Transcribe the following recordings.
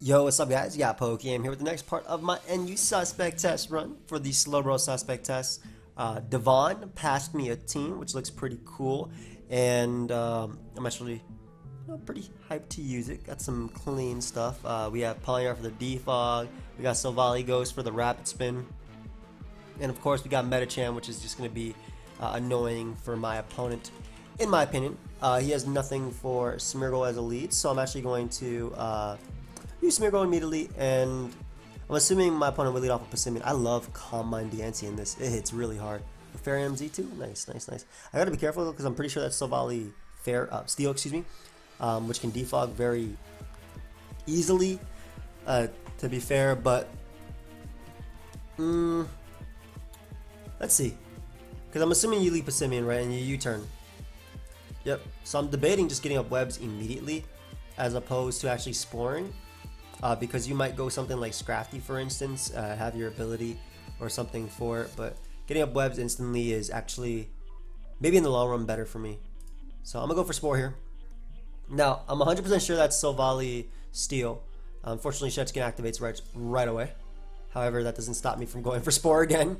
Yo, what's up guys? You got PokeaimMD here with the next part of my NU suspect test run for the Slowbro suspect test. Devon passed me a team, which looks pretty cool, and I'm actually pretty hyped to use it. Got some clean stuff. We have Ponyard for the defog, we got Silvally Ghost for the rapid spin, and of course we got Medicham, which is just going to be annoying for my opponent, in my opinion. He has nothing for Smeargle as a lead, so I'm actually going to use Smeargle immediately, and I'm assuming my opponent will lead off with Persimmon. I love PokeaimMD in this. It hits really hard. Fairy MZ too? Nice. I gotta be careful though, because I'm pretty sure that's Silvally Steel, which can defog very easily, to be fair, but let's see. Because I'm assuming you lead Persimmon, right, and you U-turn. Yep, so I'm debating just getting up webs immediately as opposed to actually sporing. Because you might go something like Scrafty, for instance, have your ability or something for it, but getting up webs instantly is actually maybe in the long run better for me. So I'm gonna go for Spore here. Now I'm 100% sure that's Silvally Steel. Unfortunately, Shetskin activates right away. However, that doesn't stop me from going for Spore again.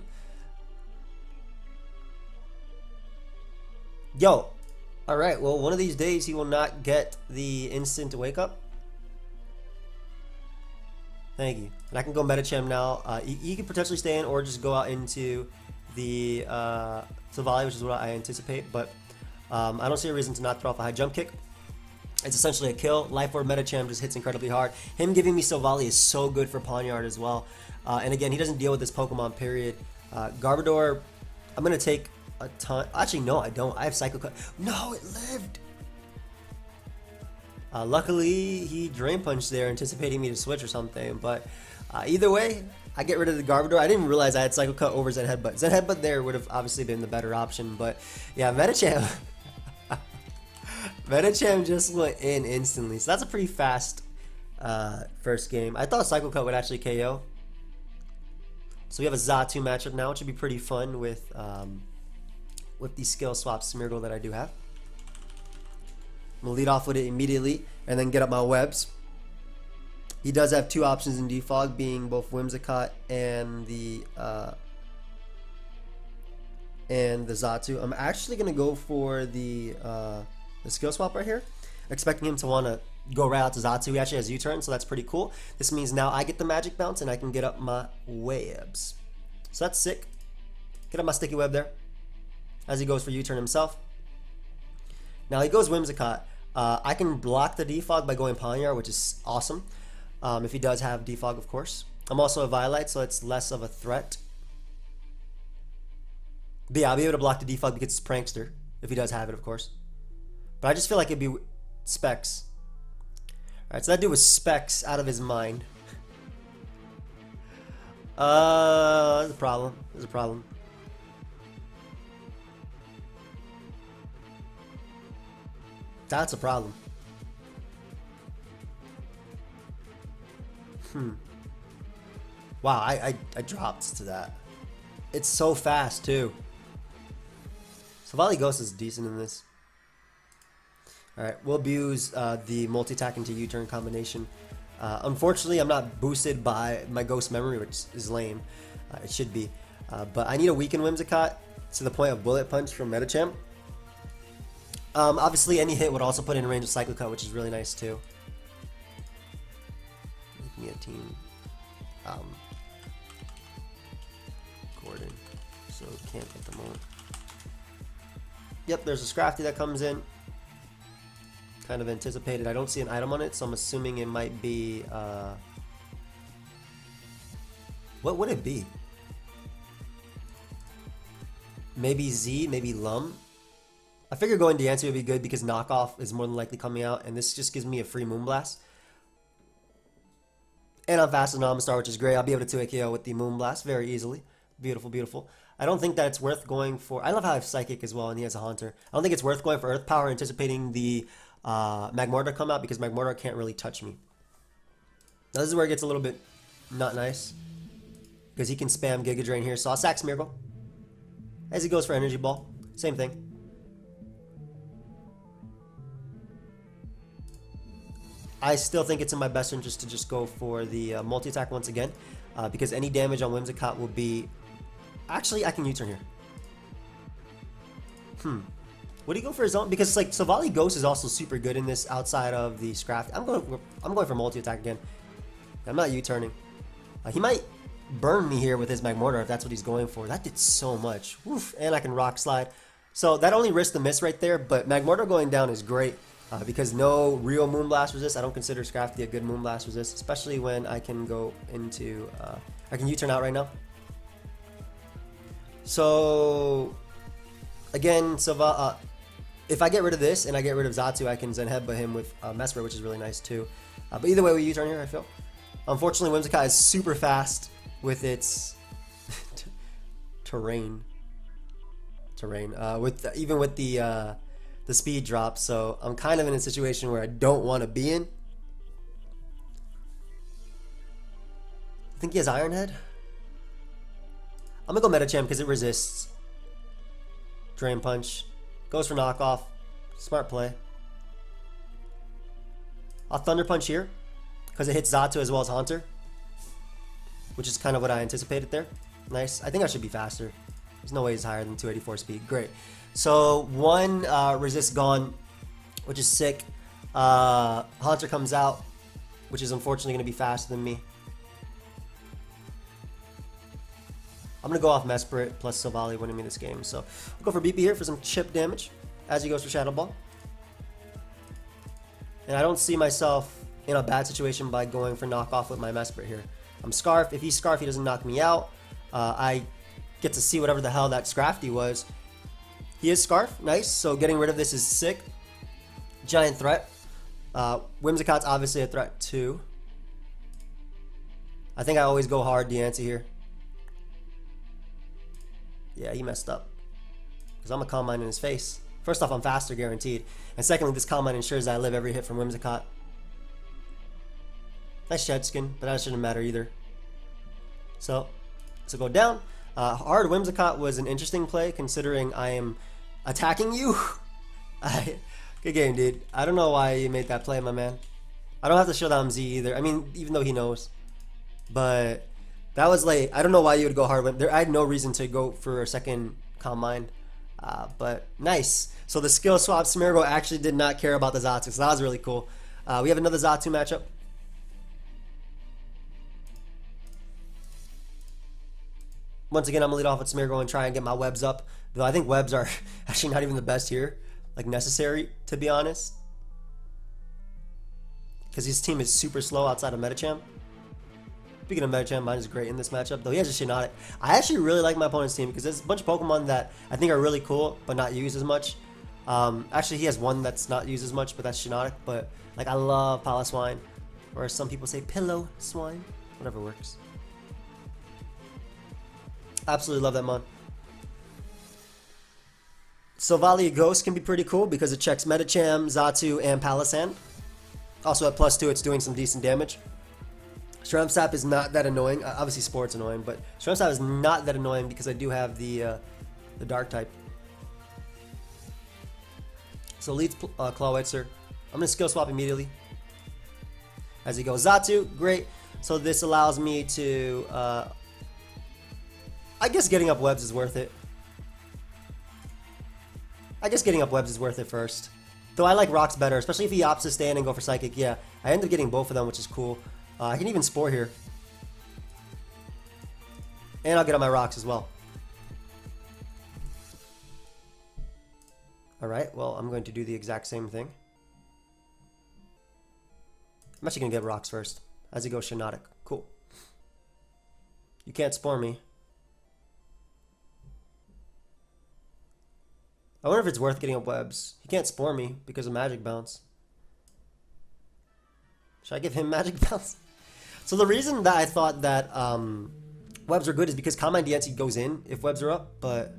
Yo, all right. Well, one of these days he will not get the instant wake up. Thank you. And I can go Medicham now. He could potentially stay in or just go out into the Silvally, which is what I anticipate. But I don't see a reason to not throw off a high jump kick. It's essentially a kill. Life Orb Medicham just hits incredibly hard. Him giving me Silvally is so good for Ponyard as well. And again, he doesn't deal with this Pokemon, period. Garbodor, I'm going to take a ton. Actually, no, I don't. I have Psycho Cut. No, it lived. Luckily, he Drain Punched there, anticipating me to switch or something. But either way, I get rid of the Garbodor. I didn't realize I had Psycho Cut over Zen Headbutt. Zen Headbutt there would have obviously been the better option. But yeah, Medicham. Medicham just went in instantly. So that's a pretty fast first game. I thought Psycho Cut would actually KO. So we have a Xatu matchup now, which would be pretty fun with the skill swap Smeargle that I do have. I'm going to lead off with it immediately and then get up my webs. He does have two options in defog, being both Whimsicott and the Xatu. I'm actually going to go for the skill swap right here, expecting him to want to go right out to Xatu. He actually has U-turn, so that's pretty cool. This means now I get the magic bounce and I can get up my webs. So that's sick. Get up my sticky web there as he goes for U-turn himself. Now he goes Whimsicott. I can block the defog by going Ponyard, which is awesome. If he does have defog, of course. I'm also a Violite, so it's less of a threat. But yeah, I'll be able to block the defog because it's Prankster, if he does have it, of course. But I just feel like it'd be Specs. Alright, so that dude was Specs out of his mind. There's a problem. There's a problem. That's a problem. Wow, I dropped to that. It's so fast too. Silvally Ghost is decent in this. Alright, we'll abuse the multi-attack into U-turn combination. Unfortunately, I'm not boosted by my Ghost Memory, which is lame. It should be. But I need a weaken Whimsicott to the point of Bullet Punch from Medicham. Obviously, any hit would also put in range of Psycho Cut, which is really nice too. Making a team. Gordon. So can't get them all. Yep, there's a Scrafty that comes in. Kind of anticipated. I don't see an item on it, so I'm assuming it might be. What would it be? Maybe Z, maybe Lum. I figure going Deancey would be good because knockoff is more than likely coming out, and this just gives me a free Moonblast. And I'm fast as Amistar, which is great. I'll be able to 2-hit KO with the Moonblast very easily. Beautiful, beautiful. I don't think that it's worth going for. I love how I have Psychic as well, and he has a Haunter. I don't think it's worth going for Earth Power, anticipating the Magmortar to come out, because Magmortar can't really touch me. Now this is where it gets a little bit not nice, because he can spam Giga Drain here. So I'll sack Smeargle as he goes for Energy Ball. Same thing. I still think it's in my best interest to just go for the multi-attack once again, because any damage on Whimsicott will be... Actually, I can U-turn here. Would he go for his own? Because like Savali Ghost is also super good in this outside of the Scraft. I'm going for multi-attack again. I'm not U-turning. He might burn me here with his Magmortar if that's what he's going for. That did so much. Oof, and I can Rock Slide. So that only risked the miss right there, but Magmortar going down is great because no real Moonblast resist. I don't consider Scrafty a good Moonblast resist, especially when I can go into... I can U-turn out right now. So... Again, if I get rid of this and I get rid of Xatu, I can Zen Headbutt him with Mesprit, which is really nice too. But either way, we U-turn here, I feel. Unfortunately, Whimsicott is super fast with its terrain. Even with the speed drop, so I'm kind of in a situation where I don't want to be in. I think he has Iron Head. I'm gonna go Medicham because it resists. Drain Punch. Goes for knockoff. Smart play. I'll Thunder Punch here because it hits Xatu as well as Haunter, which is kind of what I anticipated there. Nice. I think I should be faster. There's no way he's higher than 284 speed. Great. So one resist gone, which is sick. Haunter comes out, which is unfortunately going to be faster than me. I'm going to go off Mesprit plus Savali winning me this game. So we'll go for BP here for some chip damage as he goes for Shadow Ball. And I don't see myself in a bad situation by going for knockoff with my Mesprit here. I'm Scarf. If he's Scarf, he doesn't knock me out. I get to see whatever the hell that Scrafty was. He is Scarf. Nice. So getting rid of this is sick. Giant threat. Whimsicott's obviously a threat too. I think I always go hard Deancey here. Yeah, he messed up. Because I'm a Calm Mind in his face. First off, I'm faster, guaranteed. And secondly, this Calm Mind ensures that I live every hit from Whimsicott. Nice Shed Skin, but that shouldn't matter either. So go down. Hard Whimsicott was an interesting play, considering I am attacking you. Good game, dude. I don't know why you made that play, my man. I don't have to Showdown Z either. I mean, even though he knows. But... that was late. I don't know why you would go hard. I had no reason to go for a second Calm Mind. But nice. So the skill swap, Smeargle actually did not care about the Xatu. So that was really cool. We have another Xatu matchup. Once again, I'm going to lead off with Smeargle and try and get my webs up. Though I think webs are actually not even the best here. Like necessary, to be honest. Because his team is super slow outside of Medicham. Speaking of Medicham, mine is great in this matchup, though he has a Shiinotic. I actually really like my opponent's team because there's a bunch of Pokemon that I think are really cool, but not used as much. Actually, he has one that's not used as much, but that's Shiinotic. But like, I love Piloswine, or as some people say, Pillow Swine. Whatever works. Absolutely love that mon. Savali Ghost can be pretty cool because it checks Medicham, Xatu, and Palossand. Also at +2, it's doing some decent damage. Shrimp Sap is not that annoying. Obviously, Sport's annoying, but Shrimp Sap is not that annoying because I do have the Dark type. So leads Clawitzer. I'm going to skill swap immediately. As he goes Xatu, great. So this allows me to... I guess getting up webs is worth it. I guess getting up webs is worth it first. Though I like rocks better, especially if he opts to stand and go for Psychic. Yeah, I end up getting both of them, which is cool. I can even Spore here. And I'll get on my rocks as well. Alright, well, I'm going to do the exact same thing. I'm actually going to get rocks first. As he goes Shiinotic. Cool. You can't Spore me. I wonder if it's worth getting up webs. He can't Spore me because of Magic Bounce. Should I give him Magic Bounce? So the reason that I thought that webs are good is because Calm Mind Deancey goes in if webs are up, but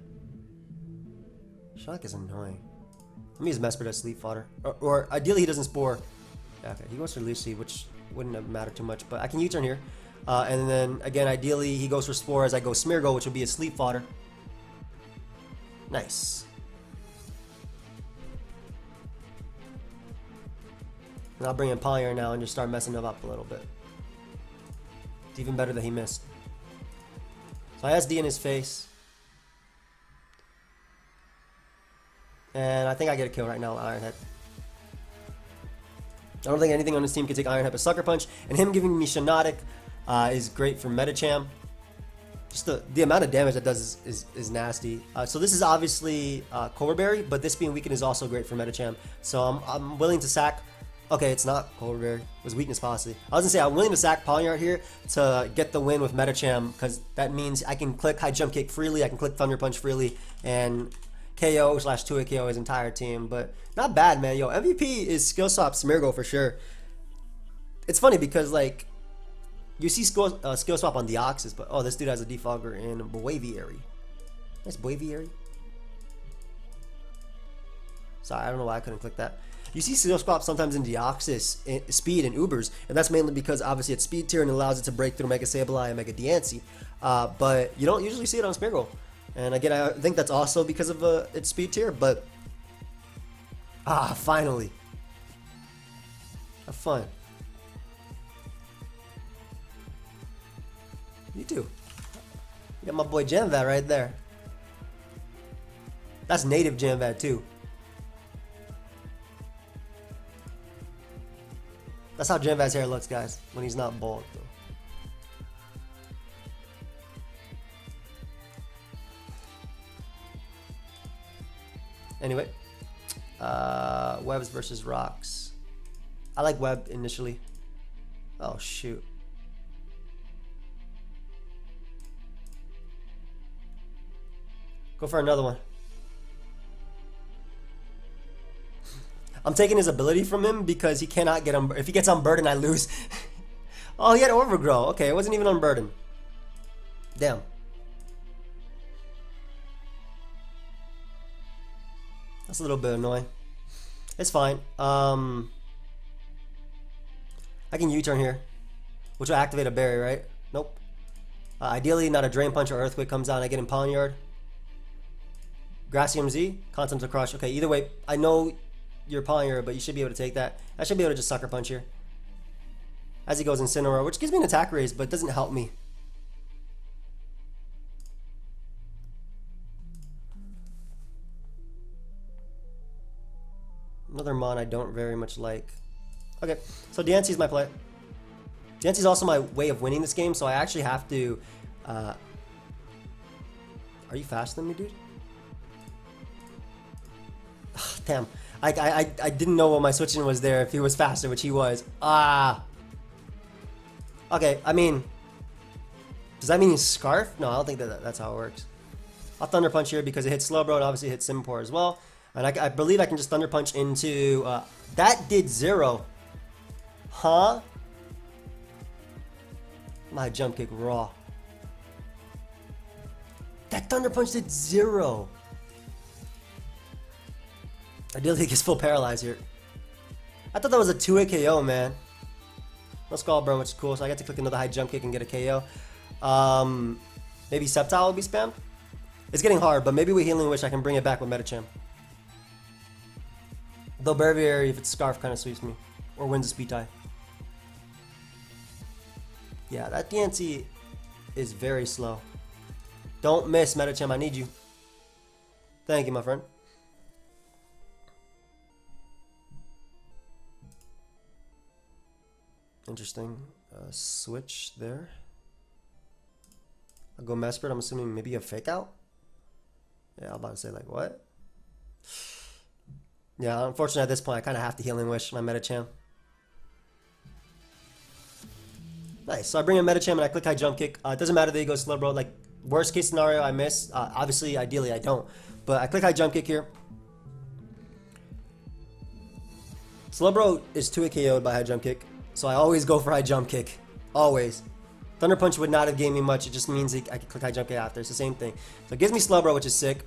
Shock is annoying. Let me use Mesprit as Sleep Fodder. Or ideally he doesn't Spore. Yeah, okay, he goes for Leech Seed, which wouldn't have mattered too much, but I can U-turn here. And then again, ideally he goes for Spore as I go Smeargle, which will be a Sleep Fodder. Nice. And I'll bring in Pawniard now and just start messing him up a little bit. It's even better that he missed. So I SD in his face. And I think I get a kill right now with Iron Head. I don't think anything on this team can take Iron Head but Sucker Punch. And him giving me Shinotic is great for Medicham. Just the amount of damage that does is nasty. So this is obviously Cobra Berry, but this being weakened is also great for Medicham. So I'm willing to sack. Okay, it's not Cobra Berry. It was weakness policy. I was gonna say I'm willing to sack Pawniard here to get the win with Medicham because that means I can click high jump kick freely. I can click Thunder Punch freely and KO/2 KO his entire team. But not bad, man. Yo, MVP is skill swap Smeargle for sure. It's funny because like. You see skill swap on Deoxys, but oh, this dude has a defogger in Braviary. Nice Braviary. Sorry, I don't know why I couldn't click that. You see skill swap sometimes in Deoxys, Speed, and Ubers, and that's mainly because obviously it's Speed tier and allows it to break through Mega Sableye and Mega Diancie. But you don't usually see it on Smeargle. And again, I think that's also because of its Speed tier, but finally. Have fun. You too. You got my boy Janvad right there. That's native Janvad too. That's how Janvad's hair looks, guys, when he's not bald. Though. Anyway, Webs versus Rocks. I like Web initially. Oh shoot. Go for another one. I'm taking his ability from him because he cannot get him. If he gets Unburden, I lose. Oh, he had Overgrow. Okay, it wasn't even Unburden. Damn. That's a little bit annoying. It's fine. I can U-turn here, which will activate a berry, right? Nope. Ideally, not a Drain Punch or Earthquake comes out. I get in Pawniard. Grassy MZ, Continental Crush. Okay, either way, I know you're Pawniard, but you should be able to take that. I should be able to just Sucker Punch here. As he goes Incineroar, which gives me an attack raise, but doesn't help me. Another Mon I don't very much like. Okay, so Diancie's my play. Diancie's also my way of winning this game, so I actually have to... Are you faster than me, dude? Damn, I didn't know what my switching was there if he was faster, which he was. Okay, I mean, does that mean he's Scarf? No, I don't think that's how it works. I'll Thunder Punch here because it hits Slowbro and obviously hits Simipour as well. And I believe I can just Thunder Punch into... that did 0. Huh? My jump kick raw. That Thunder Punch did 0. Ideally, he gets full paralyzed here. I thought that was a 2-hit KO, man. No Skullburn, which is cool, so I get to click another high jump kick and get a KO. Maybe Sceptile will be spammed. It's getting hard, but maybe with Healing Wish I can bring it back with Medicham. Though Braviary, if it's Scarf, kind of sweeps me. Or wins a speed tie. Yeah, that DNC is very slow. Don't miss, Medicham, I need you. Thank you, my friend. Interesting. Switch there. I'll go Mesprit. I'm assuming maybe a fake out. Yeah, I'm about to say like what? Yeah, unfortunately at this point I kind of have to Healing Wish my Medicham. Nice. So I bring in Medicham and I click high jump kick. It doesn't matter that he goes Slowbro. Like worst case scenario I miss. Obviously, ideally I don't. But I click high jump kick here. Slowbro is 2-hit KO'd by high jump kick. So I always go for high jump kick. Always. Thunder Punch would not have gained me much. It just means I can click high jump kick after. It's the same thing. So it gives me Slowbro, which is sick.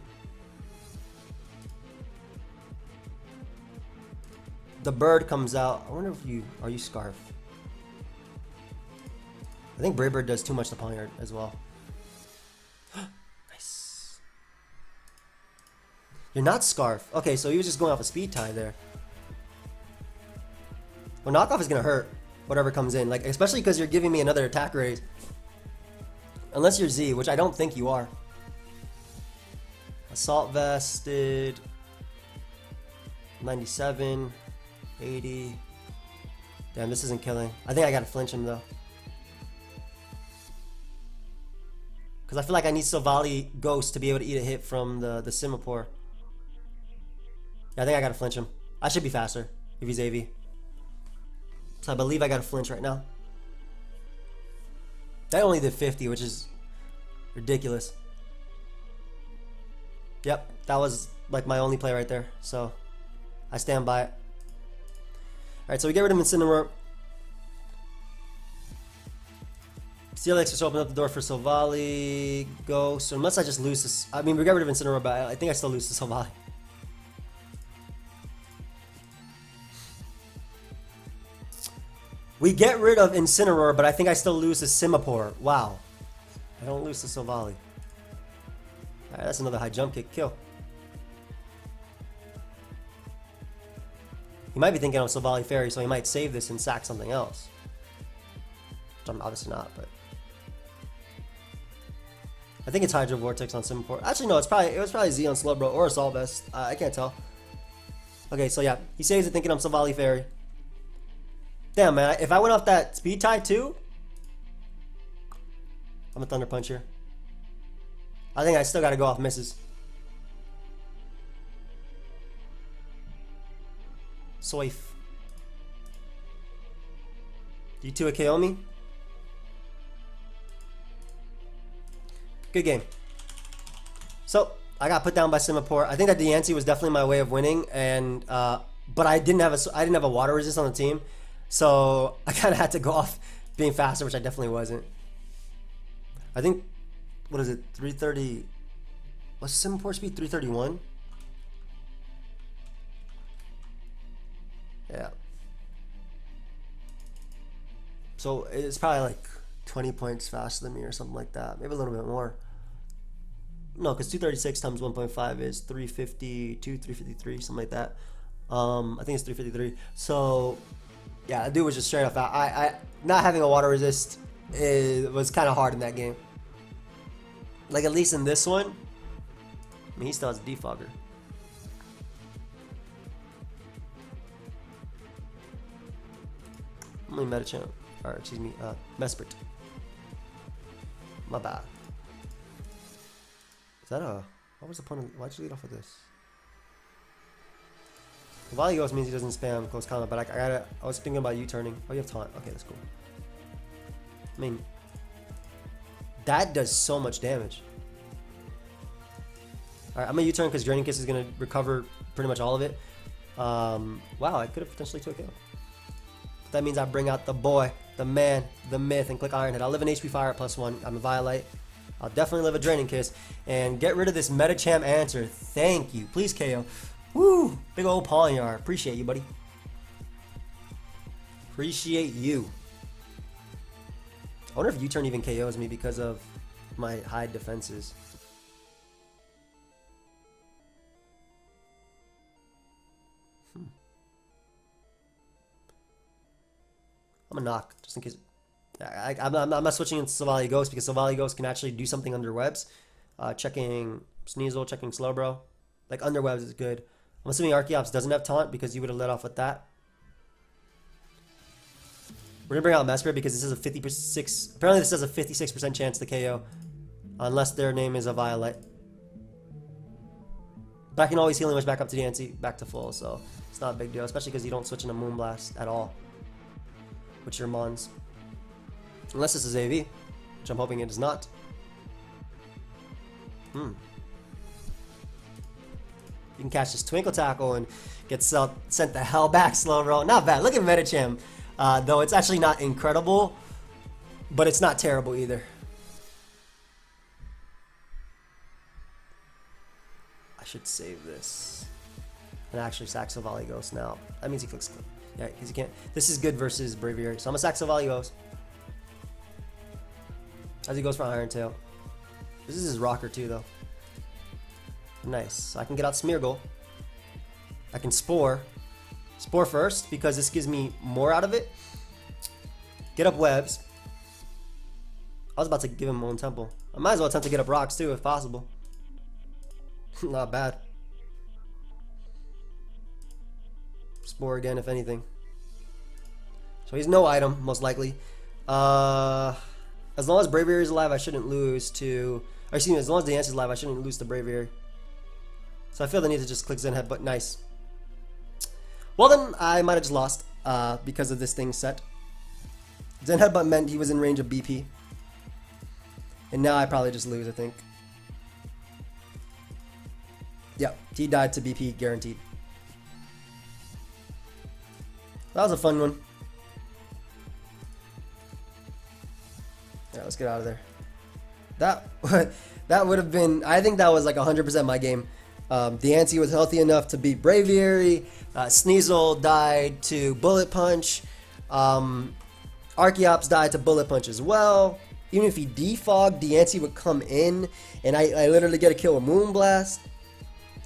The bird comes out. I wonder if you... Are you Scarf? I think Brave Bird does too much to Pawniard as well. Nice. You're not Scarf. Okay, so he was just going off a speed tie there. Well, knockoff is gonna hurt whatever comes in, like especially because you're giving me another attack raise. Unless you're Z, which I don't think you are. Assault vested. 97, 80. Damn, this isn't killing. I think I gotta flinch him though. Because I feel like I need Silvally Ghost to be able to eat a hit from the Simipour. Yeah, I think I gotta flinch him. I should be faster if he's AV. So I believe I gotta flinch right now. That only did 50, which is ridiculous. Yep, that was like my only play right there. So I stand by it. Alright, so we get rid of Incineroar. CLX just opened up the door for Silvally Ghost. So unless I just lose this. I mean, we got rid of Incineroar, but I think I still lose to Silvally. We get rid of Incineroar, but I think I still lose to Simipour. Wow. I don't lose to Silvally. Alright, that's another high jump kick kill. He might be thinking of Silvally Fairy, so he might save this and sack something else. Which I'm obviously not, but I think it's Hydro Vortex on Simipour. Actually, no, it was probably Z on Slowbro or Assault Vest. I can't tell. Okay, so yeah, he saves it thinking I'm Silvally Fairy. Damn, man, if I went off that speed tie too, I'm a Thunder Punch here. I think I still gotta go off misses. Soif. You two a KO me? Good game. So I got put down by Simipour. I think that Diancie was definitely my way of winning, and but I didn't have a water resist on the team, so I kind of had to go off being faster, which I definitely wasn't. I think, what is it, 330? What's Simipour speed? 331. Yeah. So it's probably like 20 points faster than me or something like that. Maybe a little bit more. No, because 236 times 1.5 is 352, 353, something like that. I think it's 353. So, yeah, that dude was just straight off out. I not having a water resist was kind of hard in that game. Like, at least in this one, I mean, he still has a defogger. I'm only Medicham, or excuse me, Mesprit. My bad. Is that a? What was the point of? Why'd you lead off with this? Volley Ghost means he doesn't spam close combat, but I was thinking about U-turning. Oh, you have taunt. Okay, that's cool. I mean, that does so much damage. Alright, I'm gonna U-turn because Draining Kiss is gonna recover pretty much all of it. Wow, I could have potentially took it. That means I bring out the boy, the man, the myth, and click Iron Head. I'll live an HP Fire at +1. I'm a Violite. I'll definitely live a Draining Kiss. And get rid of this Medicham answer. Thank you. Please KO. Woo! Big old Pawniard. Appreciate you, buddy. Appreciate you. I wonder if U-turn even KOs me because of my high defenses. I'm gonna knock just in case. I'm not switching into Silvally Ghost because Silvally Ghost can actually do something under webs. Checking Sneasel, checking Slowbro. Like under webs is good. I'm assuming Archeops doesn't have taunt because you would have let off with that. We're gonna bring out Mesprit because this is a 56. Apparently, this has a 56% chance to KO, unless their name is a Violet. But I can always healing wish back up to Diancie, back to full, so it's not a big deal, especially because you don't switch into Moonblast at all with your Mons. Unless this is AV, which I'm hoping it is not. You can catch this Twinkle Tackle and get sent the hell back, Slowbro. Not bad. Look at Medicham. Though it's actually not incredible, but it's not terrible either. I should save this and actually sack Silvally Ghost now. That means he clicks. Yeah, because he can't. This is good versus Braviary. So I'm gonna sack Silvally Ghost as he goes for Iron Tail. This is his rocker too, though. Nice. So I can get out Smeargle. I can Spore. Spore first, because this gives me more out of it. Get up webs. I was about to give him my own temple. I might as well attempt to get up rocks too, if possible. Not bad. Spore again, if anything. So he's no item, most likely. As long as Braviary is alive, I shouldn't lose to... Or excuse me, as long as the answer is alive, I shouldn't lose to Braviary. So I feel the need to just click Zen Headbutt. Nice. Well then, I might have just lost because of this thing set. Zen Headbutt meant he was in range of BP. And now I probably just lose, I think. Yeah, he died to BP, guaranteed. That was a fun one. Yeah, let's get out of there. That would have been... I think that was like 100% my game. Deancey was healthy enough to beat Braviary. Sneasel died to Bullet Punch. Archeops died to Bullet Punch as well. Even if he defogged, Deancey would come in, and I literally get a kill with Moonblast.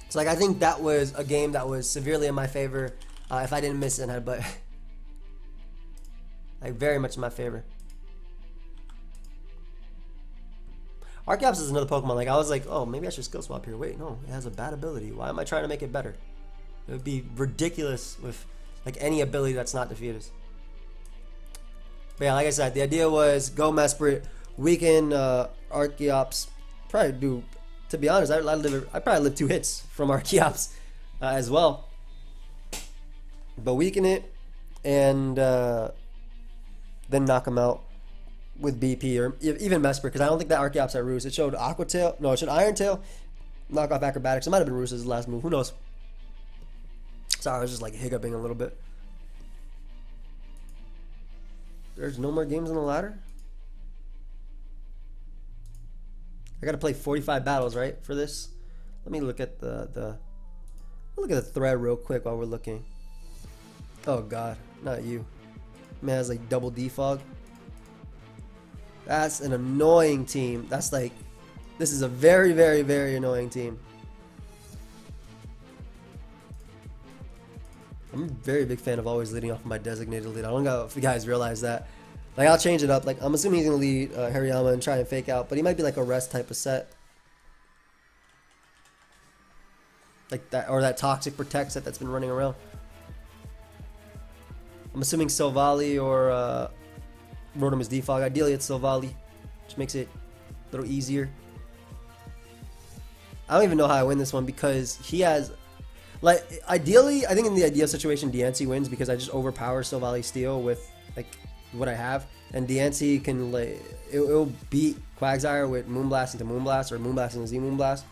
So like I think that was a game that was severely in my favor if I didn't miss it, but like very much in my favor. Archeops is another Pokemon. Like I was like, oh, maybe I should skill swap here. Wait, no, it has a bad ability. Why am I trying to make it better? It would be ridiculous with like any ability that's not Defeatist. But yeah, like I said, the idea was go Mesprit, weaken Archeops. Probably do. To be honest, I probably live 2 hits from Archeops as well. But weaken it and then knock him out with BP or even Mesprit, because I don't think that Archeops had Roost. It showed Aqua Tail. No, it showed Iron Tail. Knock off Acrobatics. It might have been Roost's last move. Who knows? Sorry, I was just like hiccuping a little bit. There's no more games on the ladder? I gotta play 45 battles, right, for this? Let me look at the thread real quick while we're looking. Oh god, not you. Man has like double defog. That's an annoying team. That's like, this is a very, very, very annoying team. I'm a very big fan of always leading off my designated lead. I don't know if you guys realize that. Like, I'll change it up. Like, I'm assuming he's going to lead Hariyama and try and fake out, but he might be like a rest type of set. Like that, or that Toxic Protect set that's been running around. I'm assuming Silvally or Rotom is defog. Ideally, it's Silvally, which makes it a little easier. I don't even know how I win this one because he has... Like, ideally, I think in the ideal situation, Deancey wins because I just overpower Silvally Steel with, like, what I have. And Deancey can, like, it'll beat Quagsire with Moonblast into Moonblast or Moonblast into Z Moonblast.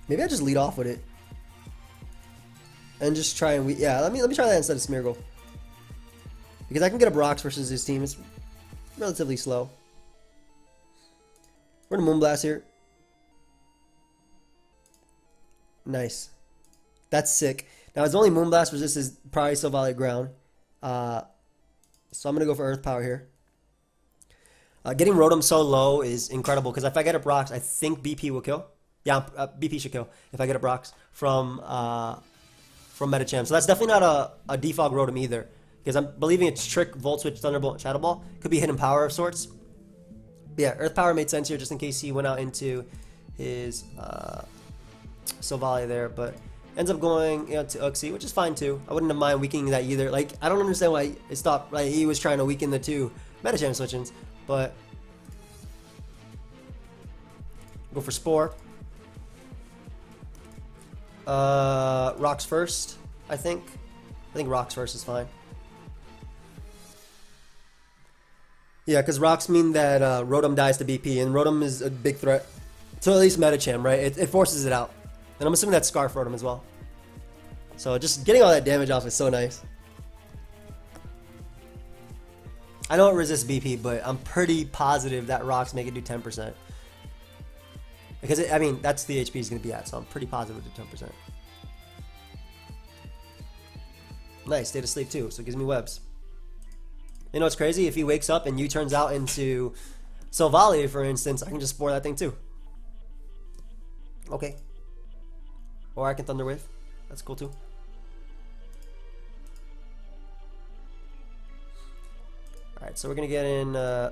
Maybe I just lead off with it. And just try and... Yeah, let me try that instead of Smeargle. Because I can get up rocks versus his team. It's relatively slow. We're going to Moonblast here. Nice. That's sick. Now, his only Moonblast resist is probably Silvally Ground. So I'm going to go for Earth Power here. Getting Rotom so low is incredible because if I get up rocks, I think BP will kill. Yeah, BP should kill if I get up rocks from Medicham. So that's definitely not a defog Rotom either. Because I'm believing it's Trick, Volt Switch, Thunderbolt, Shadow Ball. Could be hidden power of sorts. But yeah, Earth Power made sense here just in case he went out into his Silvally there. But ends up going, you know, to Uxie, which is fine too. I wouldn't have mind weakening that either. Like, I don't understand why it stopped. Like, he was trying to weaken the 2 Medicham switch-ins. But go for Spore. Rocks first, I think. I think Rocks first is fine. Yeah, because Rocks mean that Rotom dies to BP, and Rotom is a big threat. So at least Medicham, right? It forces it out. And I'm assuming that's Scarf Rotom as well. So just getting all that damage off is so nice. I know it resists BP, but I'm pretty positive that Rocks make it do 10%. Because, I mean, that's the HP he's going to be at, so I'm pretty positive it do 10%. Nice, stayed asleep too, so it gives me webs. You know what's crazy? If he wakes up and U-turns out into Silvally, for instance, I can just spore that thing too. Okay. Or I can Thunder Wave. That's cool too. Alright, so we're gonna get in I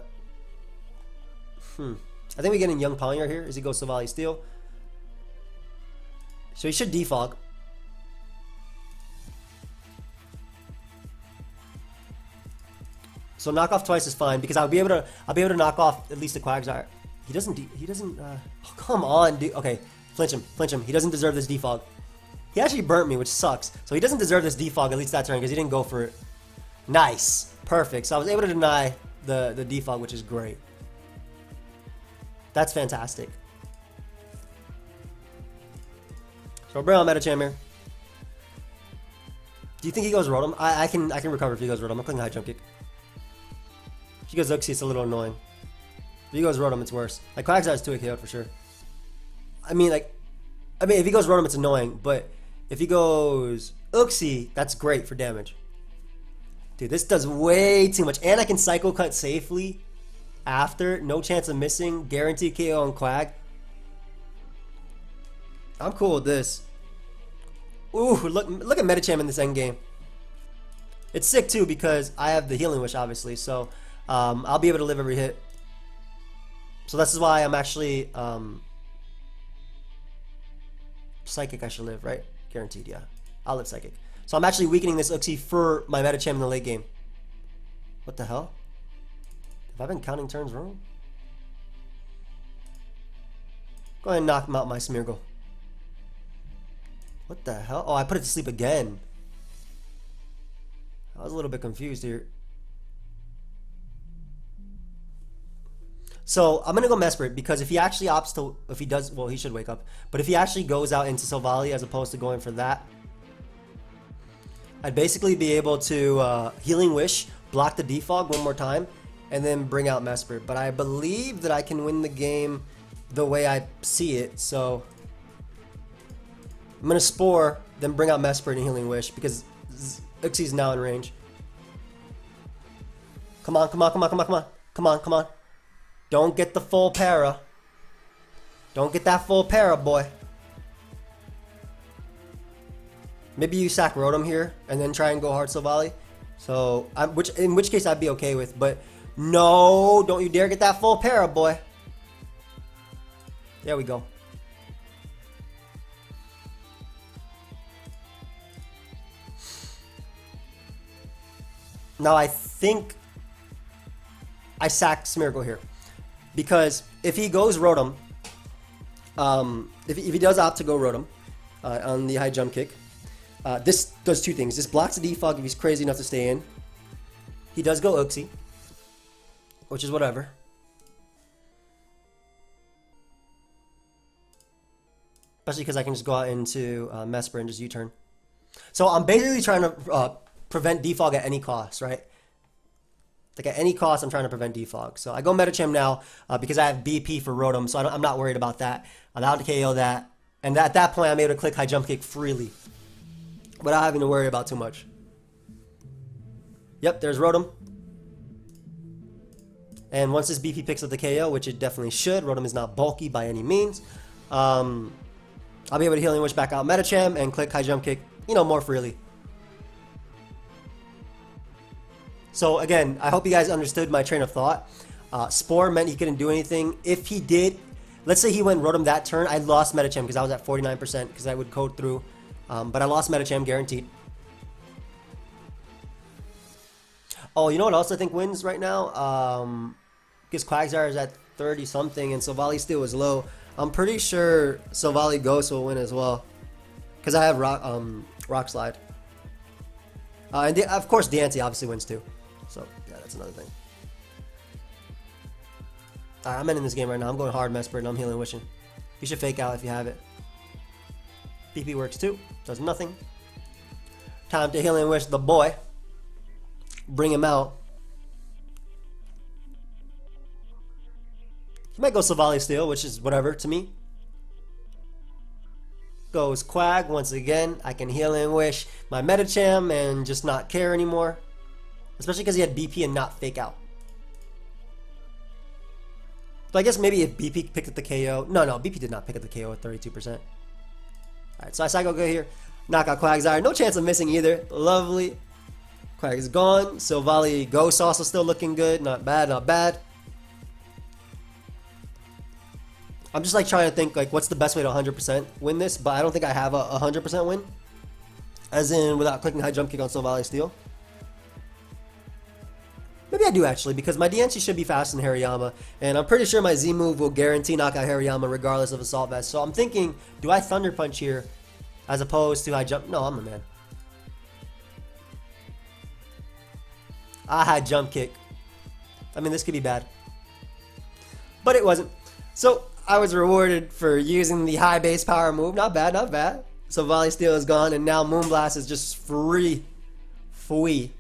think we get in Young Pawniard here as he goes Silvally Steel. So he should defog. So knock off twice is fine because I'll be able to knock off at least the Quagsire. He doesn't oh, come on, dude. Okay, flinch him. He doesn't deserve this defog. He actually burnt me, which sucks. So he doesn't deserve this defog at least that turn because he didn't go for it. Nice. Perfect. So I was able to deny the defog, which is great. That's fantastic. So bring on Medicham here. Do you think he goes Rotom? I can recover if he goes Rotom. I'm clicking high jump kick. If he goes Uxie, it's a little annoying. If he goes Rotom, it's worse. Like Quagsire is 2 KO'd for sure. I mean, if he goes Rotom, it's annoying. But if he goes Uxie, that's great for damage. Dude, this does way too much. And I can Psycho Cut safely after. No chance of missing. Guaranteed KO on Quag. I'm cool with this. Ooh, look at Medicham in this end game. It's sick too because I have the Healing Wish, obviously. So I'll be able to live every hit. So this is why I'm actually Psychic. I should live, right? Guaranteed, yeah. I'll live Psychic. So I'm actually weakening this Uxie for my Medicham in the late game. What the hell? Have I been counting turns wrong? Go ahead and knock him out, my Smeargle. What the hell? Oh, I put it to sleep again. I was a little bit confused here. So I'm gonna go Mesprit because if he actually opts to, if he does, well, he should wake up. But if he actually goes out into Silvally as opposed to going for that, I'd basically be able to Healing Wish, block the defog one more time, and then bring out Mesprit. But I believe that I can win the game the way I see it. So I'm gonna Spore, then bring out Mesprit and Healing Wish because Uxie's now in range. Come on, come on, come on, come on, come on, come on, come on. Don't get the full para. Don't get that full para, boy. Maybe you sack Rotom here and then try and go hard Silvally. So, in which case I'd be okay with. But no, don't you dare get that full para, boy. There we go. Now I think I sack Smeargle here. Because if he goes Rotom, if he does opt to go Rotom on the high jump kick, this does two things. This blocks the defog if he's crazy enough to stay in. He does go Uxie, which is whatever. Especially because I can just go out into Mesprit and just U-turn. So I'm basically trying to prevent defog at any cost, right? Like at any cost, I'm trying to prevent defog. So I go Medicham now because I have BP for Rotom, so I'm not worried about that. I'm allowed to KO that. And at that point, I'm able to click high jump kick freely without having to worry about too much. Yep, there's Rotom. And once this BP picks up the KO, which it definitely should, Rotom is not bulky by any means, I'll be able to Healing Wish back out Medicham and click high jump kick, you know, more freely. So again, I hope you guys understood my train of thought. Spore meant he couldn't do anything. If he did, let's say he went Rotom that turn, I lost Medicham because I was at 49% because I would code through. But I lost Medicham guaranteed. Oh, you know what else I think wins right now? Because Quagsire is at 30 something and Silvally Steel is low. I'm pretty sure Silvally Ghost will win as well. Because I have Rock Slide. And of course Deante obviously wins too. So yeah, that's another thing. Alright, I'm ending this game right now. I'm going hard Mesprit and I'm Healing Wishing. You should fake out if you have it. BP works too. Does nothing. Time to Healing Wish the boy. Bring him out. He might go Silvally Steel, which is whatever to me. Goes Quag once again. I can Healing Wish my Medicham and just not care anymore. Especially because he had BP and not fake out. So I guess maybe if BP picked up the KO. No, BP did not pick up the KO at 32%. Alright, so I cycle go here. Knock out Quagsire. No chance of missing either. Lovely. Quag is gone. Silvally Ghost also still looking good. Not bad, not bad. I'm just like trying to think like what's the best way to 100% win this, but I don't think I have a 100% win. As in without clicking high jump kick on Silvally Steel. Maybe I do actually, because my DNC should be faster than Hariyama, and I'm pretty sure my Z move will guarantee knock out Hariyama regardless of Assault Vest. So I'm thinking, do I Thunder Punch here as opposed to high jump? No, I'm a man. I had jump kick. I mean, this could be bad. But it wasn't. So I was rewarded for using the high base power move. Not bad, not bad. So Volley Steel is gone, and now Moonblast is just free. Fui.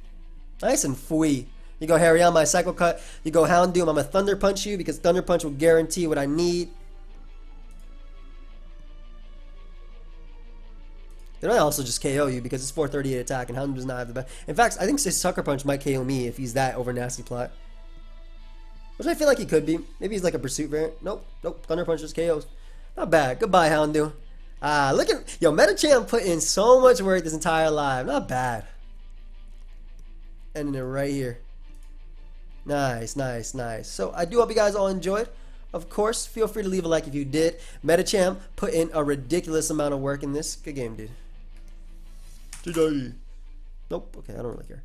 Nice and fui. You go Hariyama, I Cycle Cut. You go Houndoom, I'm going to Thunder Punch you because Thunder Punch will guarantee what I need. Then I also just KO you because it's 438 attack and Houndoom does not have the best. In fact, I think his Sucker Punch might KO me if he's that over Nasty Plot. Which I feel like he could be. Maybe he's like a Pursuit variant. Nope, nope. Thunder Punch just KOs. Not bad. Goodbye, Houndoom. Look at... Yo, Medicham put in so much work this entire live. Not bad. Ending it right here. Nice, nice, nice. So I do hope you guys all enjoyed. Of course, feel free to leave a like if you did. Medicham put in a ridiculous amount of work in this. Good game, dude. GG. Nope. Okay, I don't really care.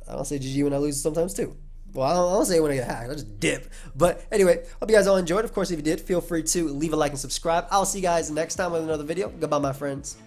I don't say GG when I lose sometimes too. Well, I don't say it when I get hacked. I just dip. But anyway, hope you guys all enjoyed. Of course, if you did, feel free to leave a like and subscribe. I'll see you guys next time with another video. Goodbye, my friends.